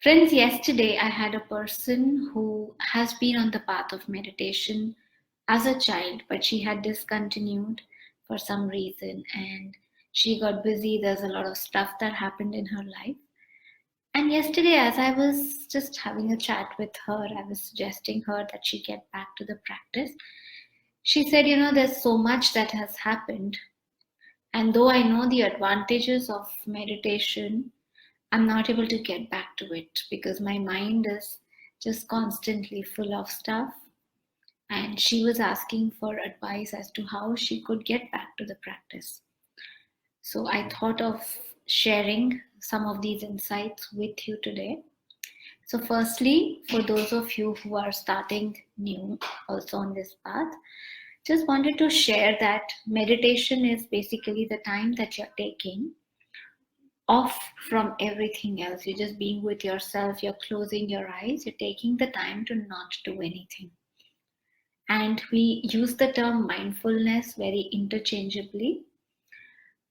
Friends, yesterday I had a person who has been on the path of meditation as a child, but she had discontinued for some reason and she got busy. There's a lot of stuff that happened in her life. And yesterday, as I was just having a chat with her, I was suggesting her that she get back to the practice. She said, there's so much that has happened. And though I know the advantages of meditation, I'm not able to get back to it because my mind is just constantly full of stuff. And she was asking for advice as to how she could get back to the practice. So I thought of sharing some of these insights with you today. So, firstly, for those of you who are starting new also on this path, just wanted to share that meditation is basically the time that you're taking off from everything else. You're just being with yourself, you're closing your eyes, you're taking the time to not do anything. And we use the term mindfulness very interchangeably.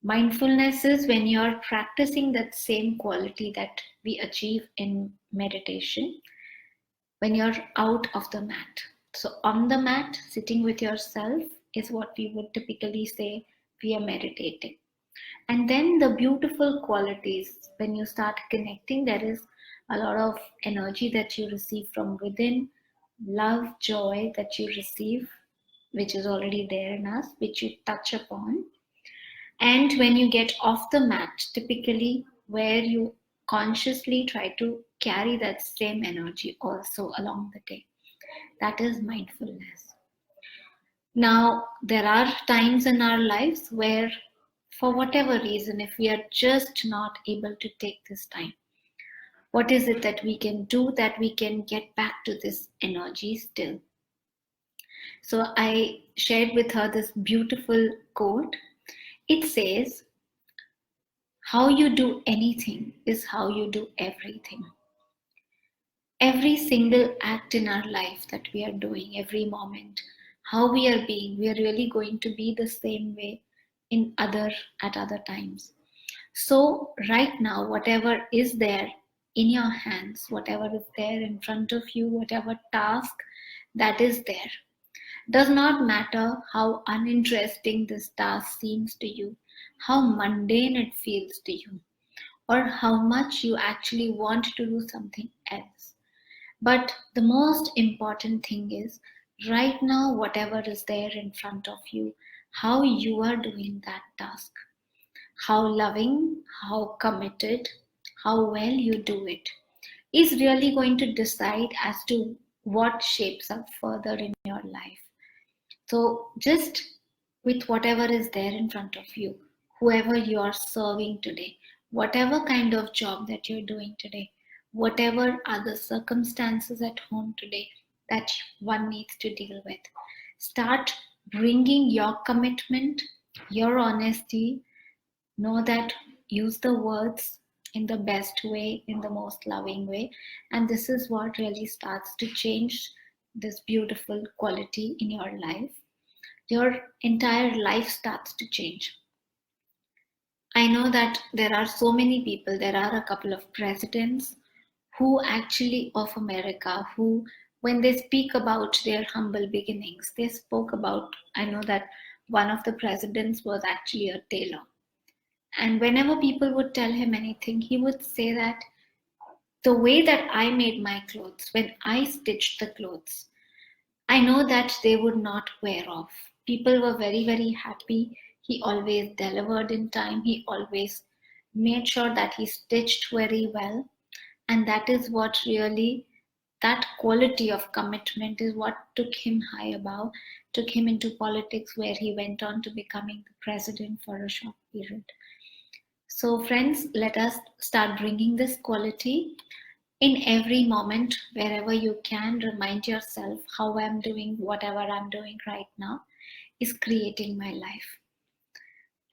Mindfulness is when you're practicing that same quality that we achieve in meditation when you're out of the mat. So, on the mat, sitting with yourself is what we would typically say we are meditating. And then the beautiful qualities, when you start connecting, there is a lot of energy that you receive from within, love, joy that you receive, which is already there in us, which you touch upon. And when you get off the mat, typically where you consciously try to carry that same energy also along the day. That is mindfulness. Now, there are times in our lives where, for whatever reason, if we are just not able to take this time, what is it that we can do that we can get back to this energy still? So I shared with her this beautiful quote. It says, "How you do anything is how you do everything." Every single act in our life that we are doing, every moment, how we are being, we are really going to be the same way at other times. So right now, whatever is there in your hands, whatever is there in front of you, whatever task that is there, does not matter how uninteresting this task seems to you, how mundane it feels to you, or how much you actually want to do something else. But the most important thing is right now, whatever is there in front of you, how you are doing that task, how loving, how committed, how well you do it is really going to decide as to what shapes up further in your life. So, just with whatever is there in front of you, whoever you are serving today, whatever kind of job that you're doing today, whatever are the circumstances at home today that one needs to deal with, start bringing your commitment, your honesty. Know that, use the words in the best way, in the most loving way, and this is what really starts to change this beautiful quality in your life. Your entire life starts to change. I know that there are so many people, there are a couple of presidents who actually of America who, when they speak about their humble beginnings, they spoke about, I know that one of the presidents was actually a tailor. And whenever people would tell him anything, he would say that the way that I made my clothes, when I stitched the clothes, I know that they would not wear off. People were very, very happy. He always delivered in time. He always made sure that he stitched very well. And that is what really, that quality of commitment is what took him high above, took him into politics, where he went on to becoming the president for a short period. So, friends, let us start bringing this quality in every moment, wherever you can. Remind yourself how I'm doing, whatever I'm doing right now is creating my life.